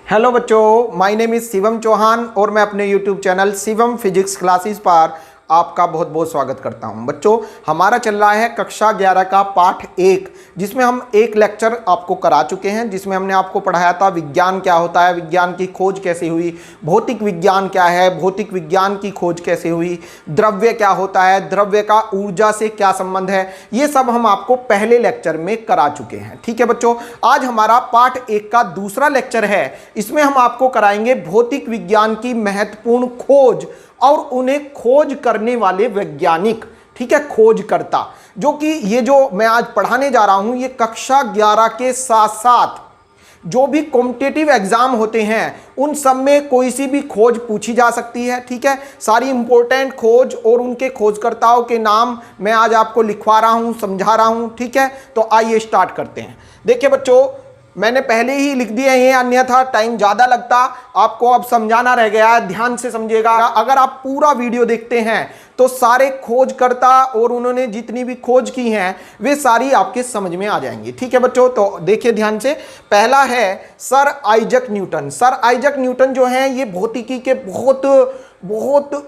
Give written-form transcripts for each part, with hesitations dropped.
Hello बच्चों, my name is Shivam Chauhan और मैं अपने YouTube channel Shivam physics classes पर आपका बहुत बहुत स्वागत करता हूं। बच्चों, हमारा चल रहा है कक्षा 11 का पाठ 1, जिसमें हम एक लेक्चर आपको करा चुके हैं, जिसमें हमने आपको पढ़ाया था विज्ञान क्या होता है, विज्ञान की खोज कैसे हुई, भौतिक विज्ञान क्या है, भौतिक विज्ञान की खोज कैसे हुई, द्रव्य क्या होता है, द्रव्य का ऊर्जा से क्या संबंध है, ये सब हम आपको पहले लेक्चर में करा चुके हैं। ठीक है बच्चों, आज हमारा पाठ 1 का दूसरा लेक्चर है। इसमें हम आपको कराएंगे भौतिक विज्ञान की महत्वपूर्ण खोज और उन्हें खोज करने वाले वैज्ञानिक, ठीक है, खोजकर्ता, जो कि ये जो मैं आज पढ़ाने जा रहा हूं ये कक्षा 11 के साथ साथ जो भी कॉम्पिटिटिव एग्जाम होते हैं उन सब में कोई सी भी खोज पूछी जा सकती है। ठीक है, सारी इंपॉर्टेंट खोज और उनके खोजकर्ताओं के नाम मैं आज आपको लिखवा रहा हूं, समझा रहा हूं। ठीक है, तो आइए स्टार्ट करते हैं। देखिए बच्चों, मैंने पहले ही लिख दिए हैं, अन्यथा टाइम ज़्यादा लगता, आपको अब समझाना रह गया है, ध्यान से समझिएगा। अगर आप पूरा वीडियो देखते हैं तो सारे खोजकर्ता और उन्होंने जितनी भी खोज की हैं वे सारी आपके समझ में आ जाएंगी। ठीक है बच्चों, तो देखिए ध्यान से। पहला है sir Isaac Newton. Sir Isaac Newton जो हैं ये भौतिकी के बहुत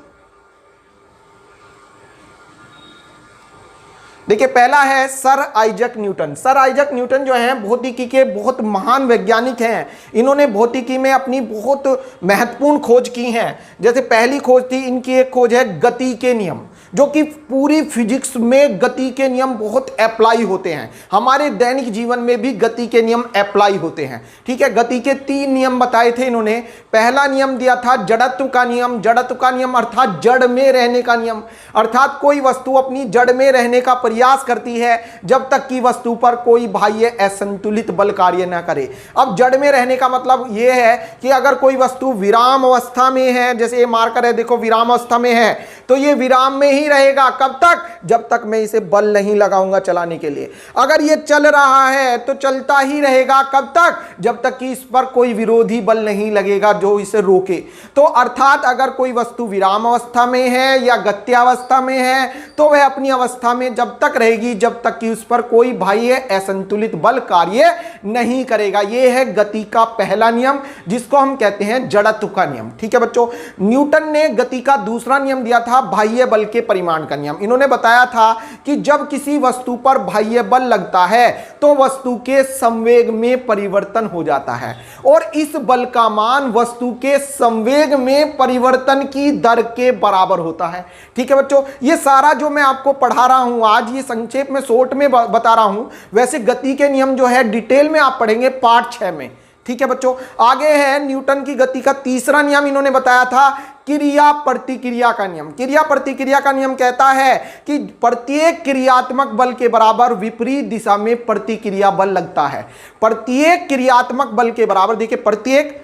देखिए, पहला है sir Isaac Newton. Sir Isaac Newton जो हैं भौतिकी के बहुत महान वैज्ञानिक हैं। इन्होंने भौतिकी में अपनी बहुत महत्वपूर्ण खोज की हैं। जैसे पहली खोज थी इनकी, एक खोज है गति के नियम, जो कि पूरी फिजिक्स में गति के नियम बहुत अप्लाई होते हैं। हमारे दैनिक जीवन में भी गति के नियम अप्लाई होते हैं। ठीक है, गति के 3 नियम बताए थे इन्होंने। पहला नियम दिया था जड़त्व का नियम। जड़त्व का नियम अर्थात जड़ में रहने का नियम, अर्थात कोई वस्तु अपनी जड़ में रहने का प्रयास करती है जब तक कि वस्तु पर कोई बाह्य असंतुलित बल कार्य न करे। अब जड़ में रहने का मतलब यह है कि अगर कोई वस्तु विराम अवस्था में है, जैसे ये मार्कर है देखो, विराम अवस्था में है, तो ये विराम में ही रहेगा। कब तक? जब तक मैं इसे बल नहीं लगाऊंगा चलाने के लिए। अगर ये चल रहा है तो चलता ही रहेगा। कब तक? जब तक कि इस पर कोई विरोधी बल नहीं लगेगा जो इसे रोके। तो अर्थात अगर कोई वस्तु विराम अवस्था में है या गत्यावस्था में है तो वह अपनी अवस्था में जब तक रहेगी जब तक कि उस पर कोई बाह्य असंतुलित बल कार्य नहीं करेगा। यह है गति का पहला नियम, जिसको हम कहते हैं जड़त्व का नियम। ठीक है बच्चों, न्यूटन ने गति का दूसरा नियम दिया था बाह्य बल के परिमाण का नियम। इन्होंने बताया था कि जब किसी वस्तु पर बाह्य बल लगता है तो वस्तु के संवेग में परिवर्तन हो जाता है, और इस बल का मान वस्तु के संवेग में परिवर्तन की दर के बराबर होता है। ठीक है बच्चों, ये सारा जो मैं आपको पढ़ा रहा हूं आज, ये संक्षेप में शॉर्ट में बता रहा हूं। वैसे गति के नियम जो है डिटेल में आप पढ़ेंगे पार्ट 6 में। ठीक है बच्चों, आगे है न्यूटन की गति का तीसरा नियम। इन्होंने बताया था क्रिया प्रतिक्रिया का नियम। क्रिया प्रतिक्रिया का नियम कहता है कि प्रत्येक क्रियात्मक बल के बराबर विपरीत दिशा में प्रतिक्रिया बल लगता है। प्रत्येक क्रियात्मक बल के बराबर, देखिए प्रत्येक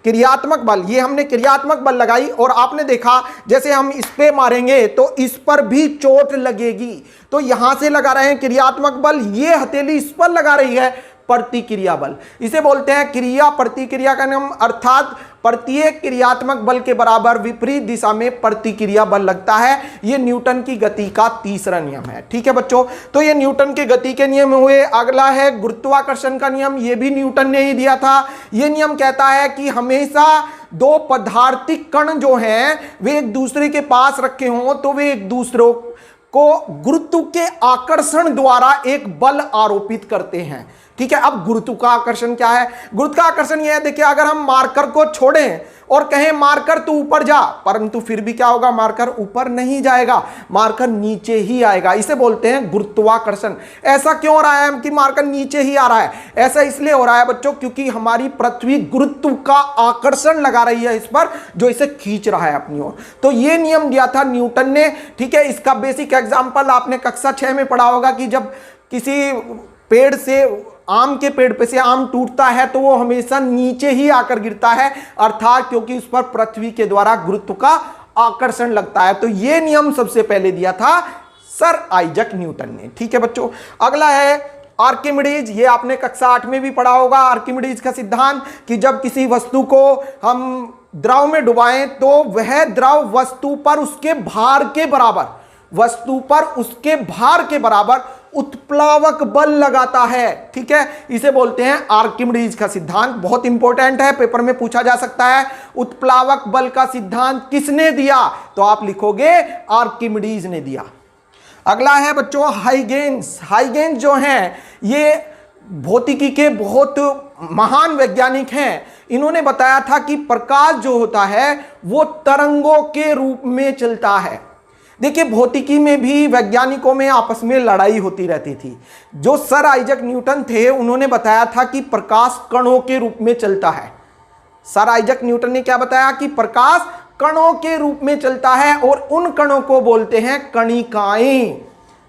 क्रियात्मक बल, ये हमने क्रियात्मक बल लगाई और आपने देखा जैसे हम इस पे मारेंगे तो इस पर भी चोट लगेगी। तो यहां से लगा रहे हैं क्रियात्मक बल, ये हथेली इस पर लगा रही है प्रतिक्रिया बल। इसे बोलते हैं क्रिया प्रतिक्रिया का नियम, अर्थात प्रत्येक क्रियात्मक बल के बराबर विपरीत दिशा में प्रतिक्रिया बल लगता है। यह न्यूटन की गति का तीसरा नियम है। ठीक है बच्चों, तो ये न्यूटन के गति के नियम हुए। अगला है गुरुत्वाकर्षण का नियम। यह भी न्यूटन ने ही दिया था। यह नियम कहता है कि हमेशा दो पदार्थिक कण जो हैं वे एक दूसरे के पास रखे हों तो वे एक दूसरे को गुरुत्व के आकर्षण द्वारा एक बल आरोपित करते हैं। ठीक है, अब गुरुत्व का आकर्षण क्या है? गुरुत्व का आकर्षण यह है, देखिए अगर हम मार्कर को छोड़ें और कहें मार्कर तू ऊपर जा, परंतु फिर भी क्या होगा? मार्कर ऊपर नहीं जाएगा, मार्कर नीचे ही आएगा। इसे बोलते हैं गुरुत्वाकर्षण। ऐसा क्यों हो रहा है कि मार्कर नीचे ही आ रहा है? ऐसा इसलिए हो रहा है बच्चों क्योंकि हमारी पृथ्वी गुरुत्व का आकर्षण लगा रही है इस पर, जो इसे खींच रहा है अपनी ओर। तो यह नियम दिया था न्यूटन ने। ठीक है, इसका बेसिक एग्जाम्पल आपने कक्षा 6 में पढ़ा होगा कि जब किसी पेड़ से, आम के पेड़ पे से आम टूटता है तो वो हमेशा नीचे ही आकर गिरता है, अर्थात क्योंकि उस पर पृथ्वी के द्वारा गुरुत्व का आकर्षण लगता है। तो ये नियम सबसे पहले दिया था सर आइजक न्यूटन ने। ठीक है बच्चों, अगला है आर्किमिडीज। ये आपने कक्षा 8 में भी पढ़ा होगा। आर्किमिडीज का सिद्धांत कि जब किसी वस्तु को हम द्रव में डुबाएं तो वह द्रव वस्तु पर उसके भार के बराबर उत्प्लावक बल लगाता है। ठीक है, इसे बोलते हैं आर्किमिडीज का सिद्धांत। बहुत इंपॉर्टेंट है, पेपर में पूछा जा सकता है उत्प्लावक बल का सिद्धांत किसने दिया, तो आप लिखोगे आर्किमिडीज ने दिया। अगला है बच्चों हाइगेन्स। हाइगेन्स जो हैं ये भौतिकी के बहुत महान वैज्ञानिक हैं। इन्होंने बताया था कि प्रकाश जो होता है वो तरंगों के रूप में चलता है। देखिए भौतिकी में भी वैज्ञानिकों में आपस में लड़ाई होती रहती थी। जो सर आइजक न्यूटन थे उन्होंने बताया था कि प्रकाश कणों के रूप में चलता है। सर आइजक न्यूटन ने क्या बताया कि प्रकाश कणों के रूप में चलता है और उन कणों को बोलते हैं कणिकाएं।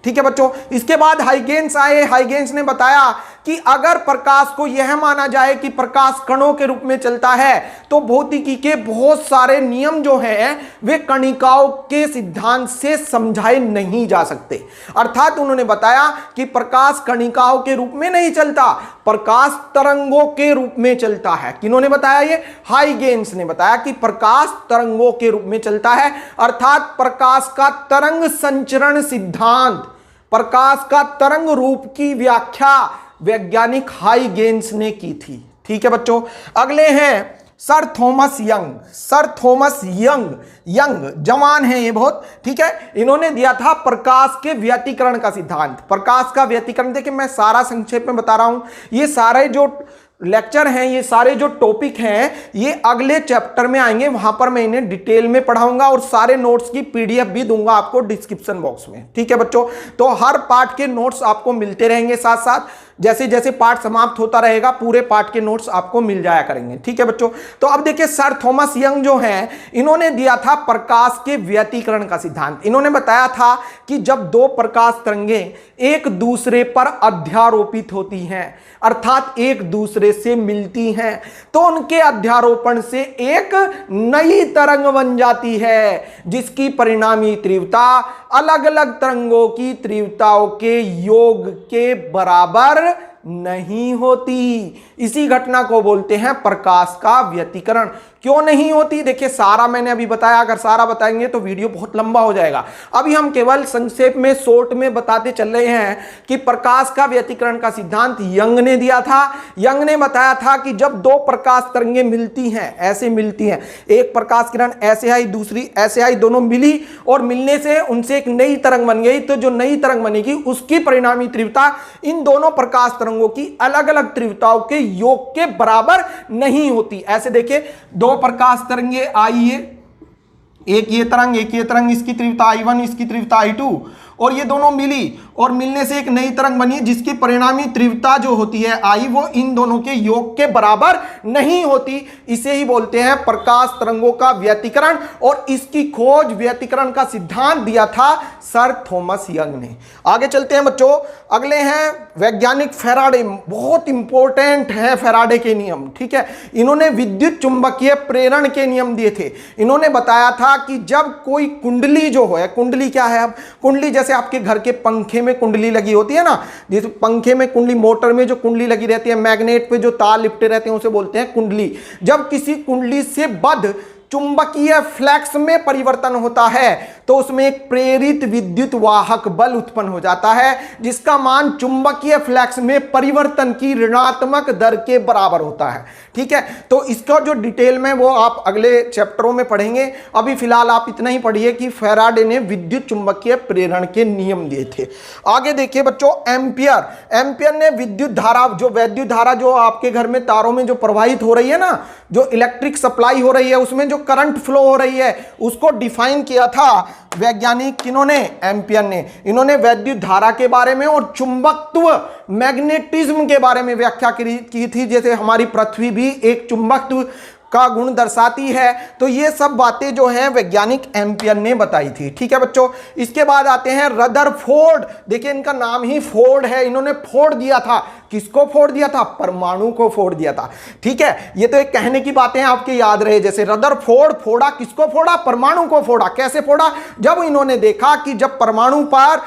ठीक है बच्चों, इसके बाद हाइगेन्स आए। हाइगेन्स ने बताया कि अगर प्रकाश को यह माना जाए कि प्रकाश कणों के रूप में चलता है तो भौतिकी के बहुत सारे नियम जो हैं वे कणिकाओं के सिद्धांत से समझाए नहीं जा सकते। अर्थात उन्होंने बताया कि प्रकाश कणिकाओं के रूप में नहीं चलता, प्रकाश तरंगों के रूप में चलता है। किन्होंने बताया ये? हाइगेन्स ने बताया कि प्रकाश तरंगों के रूप में चलता है। अर्थात प्रकाश का तरंग संचरण सिद्धांत, प्रकाश का तरंग रूप की व्याख्या वैज्ञानिक हाइगेन्स ने की थी। ठीक है बच्चों, अगले हैं sir Thomas young. Sir Thomas young जवान है ये बहुत। ठीक है, इन्होंने दिया था प्रकाश के व्यतिकरण का सिद्धांत। प्रकाश का व्यतिकरण, देखिए मैं सारा संक्षेप में बता रहा हूं, ये सारे जो लेक्चर हैं, ये सारे जो टॉपिक हैं ये अगले चैप्टर में आएंगे, वहां पर मैं इन्हें डिटेल में पढ़ाऊंगा और सारे नोट्स की पीडीएफ भी दूंगा आपको डिस्क्रिप्शन बॉक्स में। ठीक है बच्चों, तो हर पार्ट के नोट्स आपको मिलते रहेंगे साथ साथ। जैसे जैसे पार्ट समाप्त होता रहेगा पूरे पार्ट के नोट्स आपको मिल जाया करेंगे। ठीक है बच्चों, तो अब देखिए सर थॉमस यंग जो हैं इन्होंने दिया था प्रकाश के व्यतिकरण का सिद्धांत। इन्होंने बताया था कि जब दो प्रकाश तरंगें एक दूसरे पर अध्यारोपित होती हैं, अर्थात एक दूसरे से मिलती हैं, तो उनके अध्यारोपण से एक नई तरंग बन जाती है जिसकी परिणामी तीव्रता अलग अलग तरंगों की तीव्रताओं के योग के बराबर नहीं होती। इसी घटना को बोलते हैं प्रकाश का व्यतिकरण। क्यों नहीं होती? देखिए सारा मैंने अभी बताया, अगर सारा बताएंगे तो वीडियो बहुत लंबा हो जाएगा। अभी हम केवल संक्षेप में शॉर्ट में बताते चल रहे हैं कि प्रकाश का व्यतिकरण का सिद्धांत यंग ने दिया था। यंग ने बताया था कि जब दो प्रकाश तरंगें मिलती हैं, ऐसे मिलती हैं, एक प्रकाश किरण ऐसे आई दूसरी ऐसे आई, दोनों मिली और मिलने से उनसे एक नई तरंग बन गई, तो जो नई तरंग बनेगी उसकी परिणामी तीव्रता इन दोनों प्रकाश तरंगों की अलग अलग तीव्रताओं के योग के बराबर नहीं होती। ऐसे देखिए दो प्रकाश तरंगे आई है, एक ये तरंग, इसकी तीव्रता I1, इसकी तीव्रता I2, और ये दोनों मिली और मिलने से एक नई तरंग बनी जिसकी परिणामी तीव्रता जो होती है I, वो इन दोनों के योग के बराबर नहीं होती। इसे ही बोलते हैं प्रकाश तरंगों का व्यतिकरण, और इसकी खोज व्यतिकरण का सिद्धांत दिया था सर थॉमस यंग ने। आगे चलते हैं बच्चों, अगले हैं वैज्ञानिक फैराडे। बहुत इंपॉर्टेंट है फैराडे के नियम। ठीक है, इन्होंने विद्युत चुंबकीय प्रेरण के नियम दिए थे। इन्होंने बताया था कि जब कोई कुंडली जो है, कुंडली क्या है? अब कुंडली जैसे आपके घर के पंखे में कुंडली लगी होती है ना, जिस पंखे में कुंडली, मोटर में जो कुंडली लगी रहती है, मैग्नेट पे जो तार लिपटे रहते हैं उसे बोलते हैं कुंडली। जब किसी कुंडली से बद्ध चुंबकीय फ्लक्स में परिवर्तन होता है तो उसमें एक प्रेरित विद्युत वाहक बल उत्पन्न हो जाता है जिसका मान चुंबकीय फ्लक्स में परिवर्तन की ऋणात्मक दर के बराबर होता है। ठीक है, तो इसका जो डिटेल में वो आप अगले चैप्टरों में पढ़ेंगे। अभी फिलहाल आप इतना ही पढ़िए कि फैराडे ने विद्युत चुंबकीय प्रेरण के नियम दिए थे। आगे देखिए बच्चों, एम्पियर ने विद्युत धारा, जो वैद्युत धारा जो आपके घर में तारों में जो प्रवाहित हो रही है ना, जो इलेक्ट्रिक सप्लाई हो रही है, उसमें जो करंट फ्लो हो रही है, उसको डिफाइन किया था वैज्ञानिक किन्होंने? एम्पियर ने। इन्होंने वैद्युत धारा के बारे में और चुंबकत्व, मैग्नेटिज्म के बारे में व्याख्या की थी। जैसे हमारी पृथ्वी भी एक चुंबकत्व का गुण दर्शाती है, तो ये सब बातें जो है वैज्ञानिक एम्पियर ने बताई थी। ठीक है बच्चों, इसके बाद आते हैं रदरफोर्ड। देखिए इनका नाम ही फोर्ड है। इन्होंने फोड़ दिया था। किसको फोड़ दिया था? परमाणु को फोड़ दिया था। ठीक है, ये तो एक कहने की बातें हैं, आपके याद रहे। जैसे रदरफोर्ड फोड़ा, किसको फोड़ा? परमाणु को फोड़ा। कैसे फोड़ा? जब इन्होंने देखा कि जब परमाणु पर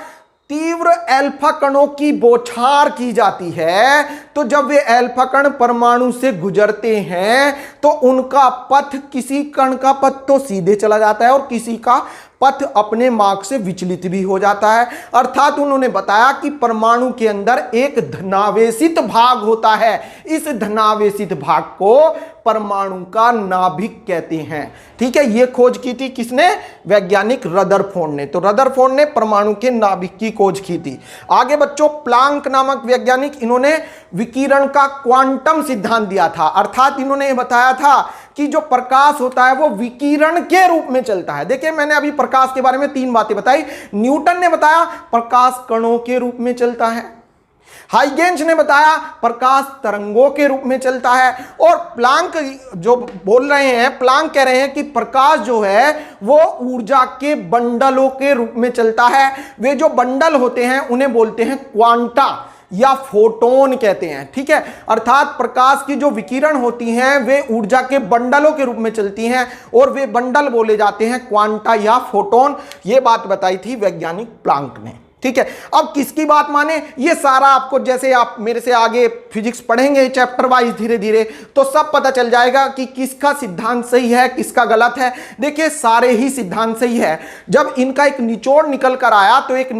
तीव्र अल्फा कणों की बौछार की जाती है तो जब वे अल्फा कण परमाणु से गुजरते हैं तो उनका पथ, किसी कण का पथ तो सीधे चला जाता है और किसी का पथ अपने मार्ग से विचलित भी हो जाता है। अर्थात उन्होंने बताया कि परमाणु के अंदर एक धनावेशित भाग होता है, इस धनावेशित भाग को परमाणु का नाभिक कहते हैं। ठीक है, यह खोज की थी किसने? वैज्ञानिक रदरफोर्ड ने। तो रदरफोर्ड ने परमाणु के नाभिक की खोज की थी। आगे बच्चों, प्लांक नामक वैज्ञानिक, इन्होंने विकिरण का क्वांटम सिद्धांत दिया था। अर्थात इन्होंने बताया था कि जो प्रकाश होता है वो विकिरण के रूप में चलता है। देखिए, मैंने अभी प्रकाश के बारे में 3 बातें बताई। न्यूटन ने बताया प्रकाश कणों के रूप में चलता है, हाइगेंस ने बताया प्रकाश तरंगों के रूप में चलता है, और प्लांक जो बोल रहे हैं, प्लांक कह रहे हैं कि प्रकाश जो है वो ऊर्जा के बंडलों के रूप में चलता है। वे जो बंडल होते हैं उन्हें बोलते हैं क्वांटा या फोटोन कहते हैं। ठीक है, अर्थात प्रकाश की जो विकिरण होती हैं वे ऊर्जा के बंडलों के रूप में चलती हैं और वे बंडल बोले जाते हैं क्वांटा या फोटोन। ये बात बताई थी वैज्ञानिक प्लांक ने। ठीक है, अब किसकी बात माने? ये सारा आपको, जैसे आप मेरे से आगे फिजिक्स पढ़ेंगे चैप्टर वाइज धीरे धीरे, तो सब पता चल जाएगा कि किसका सिद्धांत सही है, किसका गलत है। देखिए, सारे ही सिद्धांत सही है। जब इनका एक निचोड़ निकल कर आया तो एक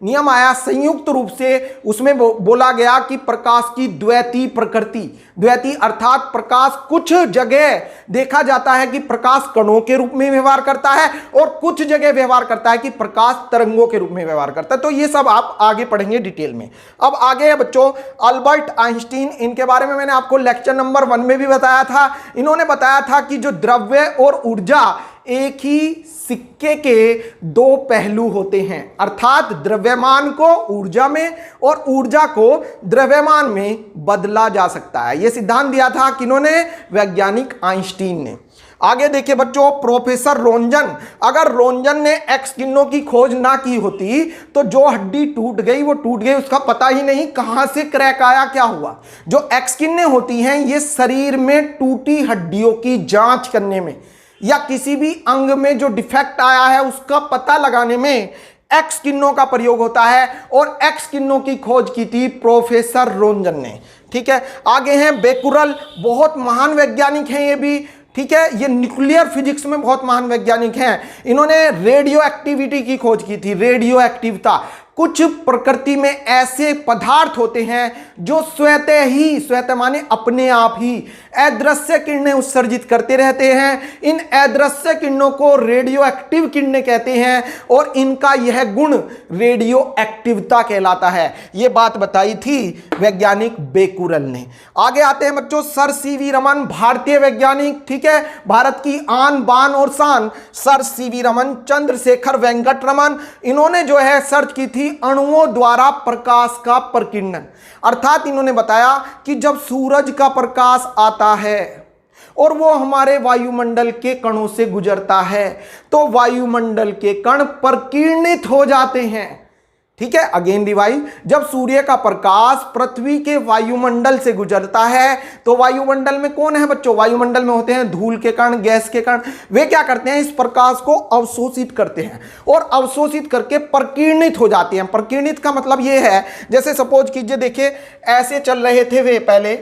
नियम आया संयुक्त रूप से, उसमें बोला गया कि प्रकाश की द्वैती प्रकृति, द्वैती अर्थात प्रकाश कुछ जगह देखा जाता है कि प्रकाश कणों के रूप में व्यवहार करता है और कुछ जगह व्यवहार करता है कि प्रकाश तरंगों के रूप में व्यवहार करता है। तो ये सब आप आगे पढ़ेंगे डिटेल में। अब आगे है बच्चों अल्बर्ट आइंस्टीन। इनके बारे में मैंने आपको लेक्चर नंबर 1 में भी बताया था। इन्होंने बताया था कि जो द्रव्य और ऊर्जा एक ही सिक्के के 2 पहलू होते हैं, अर्थात द्रव्यमान को ऊर्जा में और ऊर्जा को द्रव्यमान में बदला जा सकता है। यह सिद्धांत दिया था किन्होंने? वैज्ञानिक आइंस्टीन ने। आगे देखिए बच्चों, प्रोफेसर रोंजन। अगर रोंजन ने एक्स किरणों की खोज ना की होती तो जो हड्डी टूट गई वो टूट गई, उसका पता ही नहीं कहां से क्रैक आया, क्या हुआ। जो एक्स किरणें होती हैं ये शरीर में टूटी हड्डियों की जांच करने में या किसी भी अंग में जो डिफेक्ट आया है उसका पता लगाने में एक्स किरणों का प्रयोग होता है, और एक्स किरणों की खोज की थी प्रोफेसर रोंजन ने। ठीक है, आगे हैं बेकुरल। बहुत महान वैज्ञानिक हैं ये भी। ठीक है, ये न्यूक्लियर फिजिक्स में बहुत महान वैज्ञानिक हैं। इन्होंने रेडियो एक्टिविटी की खोज की थी, रेडियो एक्टिवता। कुछ प्रकृति में ऐसे पदार्थ होते हैं जो स्वतः ही, स्वतः माने अपने आप ही, अदृश्य किरणें उत्सर्जित करते रहते हैं। इन अदृश्य किरणों को रेडियो एक्टिव किरणें कहते हैं और इनका यह गुण रेडियो एक्टिवता कहलाता है। यह बात बताई थी वैज्ञानिक बेकुरल ने। आगे आते हैं बच्चों सर सीवी रमन, भारतीय वैज्ञानिक। ठीक है, भारत की आन बान और शान सर सीवी रमन, चंद्रशेखर वेंकट रमन। इन्होंने जो है सर्च की थी अणुओं द्वारा प्रकाश का प्रकीर्णन। अर्थात इन्होंने बताया कि जब सूरज का प्रकाश आता है और वो हमारे वायुमंडल के कणों से गुजरता है तो वायुमंडल के कण प्रकीर्णित हो जाते हैं। ठीक है, अगेन रिवाइज, जब सूर्य का प्रकाश पृथ्वी के वायुमंडल से गुजरता है तो वायुमंडल में कौन है बच्चों? वायुमंडल में होते हैं धूल के कण, गैस के कण। वे क्या करते हैं? इस प्रकाश को अवशोषित करते हैं और अवशोषित करके प्रकीर्णित हो जाते हैं। प्रकीर्णित का मतलब यह है, जैसे सपोज कीजिए, देखिए ऐसे चल रहे थे वे पहले,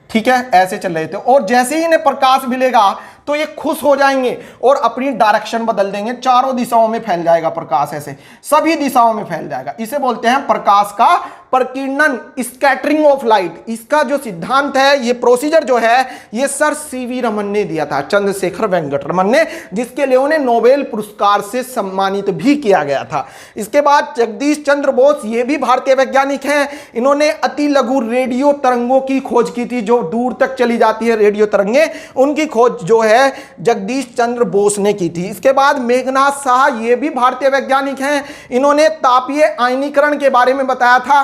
ठीक है, ऐसे चल रहे थे, और जैसे ही इन्हें प्रकाश मिलेगा तो ये खुश हो जाएंगे और अपनी डायरेक्शन बदल देंगे, चारों दिशाओं में फैल जाएगा प्रकाश, ऐसे सभी दिशाओं में फैल जाएगा। इसे बोलते हैं प्रकाश का प्रकीर्णन, स्कैटरिंग ऑफ लाइट। इसका जो सिद्धांत है, ये प्रोसीजर जो है, ये सर सीवी रमन ने दिया था, चंद्रशेखर वेंकट रमन ने, जिसके लिए उन्हें नोबेल पुरस्कार से सम्मानित भी किया गया था। इसके बाद जगदीश चंद्र बोस, ये भी भारतीय वैज्ञानिक हैं। इन्होंने अति लघु रेडियो तरंगों की खोज की थी, जो दूर तक चली जाती है रेडियो तरंगे, उनकी खोज जो है जगदीश चंद्र बोस ने की थी। इसके बाद मेघनाथ साहा, ये भी भारतीय वैज्ञानिक हैं। इन्होंने तापीय आयनीकरण के बारे में बताया था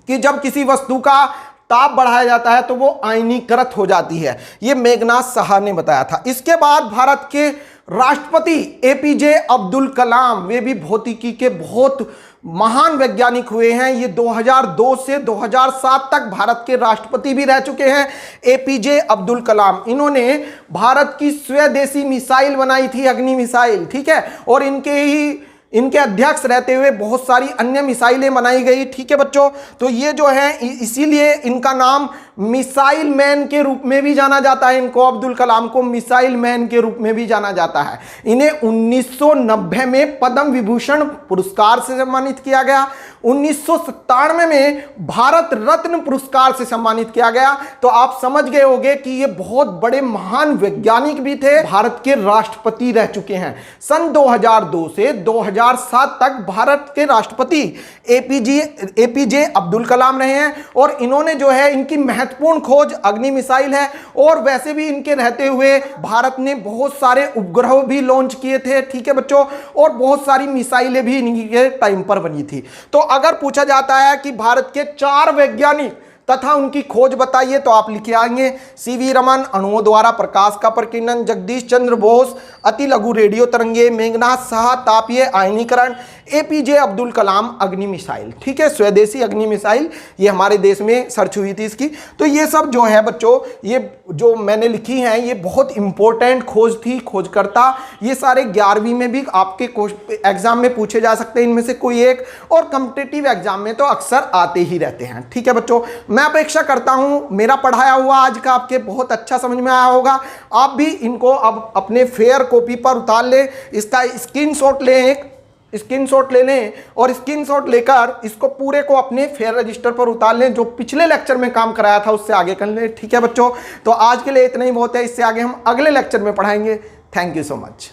कि जब किसी वस्तु का ताप बढ़ाया जाता है तो वो आयनीकृत हो जाती है। ये मेघनाथ साहा ने बताया था। इसके बाद भारत के राष्ट्रपति एपीजे अब्दुल कलाम, वे भी भौतिकी के बहुत महान वैज्ञानिक हुए हैं। ये 2002 से 2007 तक भारत के राष्ट्रपति भी रह चुके हैं। एपीजे अब्दुल कलाम, इन्होंने भारत की स्वदेशी मिसाइल बनाई थी, अग्नि मिसाइल। ठीक है, और इनके ही इनके अध्यक्ष रहते हुए बहुत सारी अन्य मिसाइलें बनाई गई। ठीक है बच्चों, तो ये जो है इसीलिए इनका नाम मिसाइल मैन के रूप में भी जाना जाता है। इनको, अब्दुल कलाम को मिसाइल मैन के रूप में भी जाना जाता है। इन्हें 1990 में पद्म विभूषण पुरस्कार से सम्मानित किया गया, 1997 में भारत रत्न पुरस्कार से सम्मानित किया गया। तो आप समझ गए होंगे कि ये बहुत बड़े महान वैज्ञानिक भी थे, भारत के राष्ट्रपति रह चुके हैं। सन 2002 से 2007 तक भारत के राष्ट्रपति एपीजे अब्दुल कलाम रहे हैं और इन्होंने जो है, इनकी महत्वपूर्ण खोज अग्नि मिसाइल है। और वैसे भी इनके रहते हुए भारत ने बहुत सारे उपग्रह भी लॉन्च किए थे। ठीक है बच्चों, और बहुत सारी मिसाइलें भी इनके टाइम पर बनी थी। तो अगर पूछा जाता है कि भारत के 4 वैज्ञानिक तथा उनकी खोज बताइए, तो आप लिखे आएंगे सीवी रमन, अणुओं द्वारा प्रकाश का प्रकीर्णन, जगदीश चंद्र बोस, अति लघु रेडियो तरंगे, मेघनाथ साहा, तापीय आयनीकरण, एपीजे अब्दुल कलाम अग्नि मिसाइल। ठीक है, स्वदेशी अग्नि मिसाइल ये हमारे देश में सर्च हुई थी इसकी। तो ये सब जो है बच्चों, ये जो मैंने लिखी हैं ये बहुत इंपॉर्टेंट खोज थी, खोजकर्ता। ये सारे 11वीं में भी आपके एग्जाम में पूछे जा सकते हैं इनमें से कोई एक, और कॉम्पिटिटिव एग्जाम में तो अक्सर आते ही रहते हैं। ठीक है बच्चों, मैं अपेक्षा करता हूं मेरा पढ़ाया हुआ आज का आपके बहुत अच्छा समझ में आया होगा। आप भी इनको अब अपने फेयर कॉपी पर उतार लें, इसका स्क्रीनशॉट लें, एक स्क्रीनशॉट ले लें और स्क्रीनशॉट लेकर इसको पूरे को अपने फेयर रजिस्टर पर उतार लें। जो पिछले लेक्चर में काम कराया था उससे आगे कर लें। ठीक है बच्चों, तो आज के लिए इतना ही बहुत है, इससे आगे हम अगले लेक्चर में पढ़ाएंगे। Thank you so much.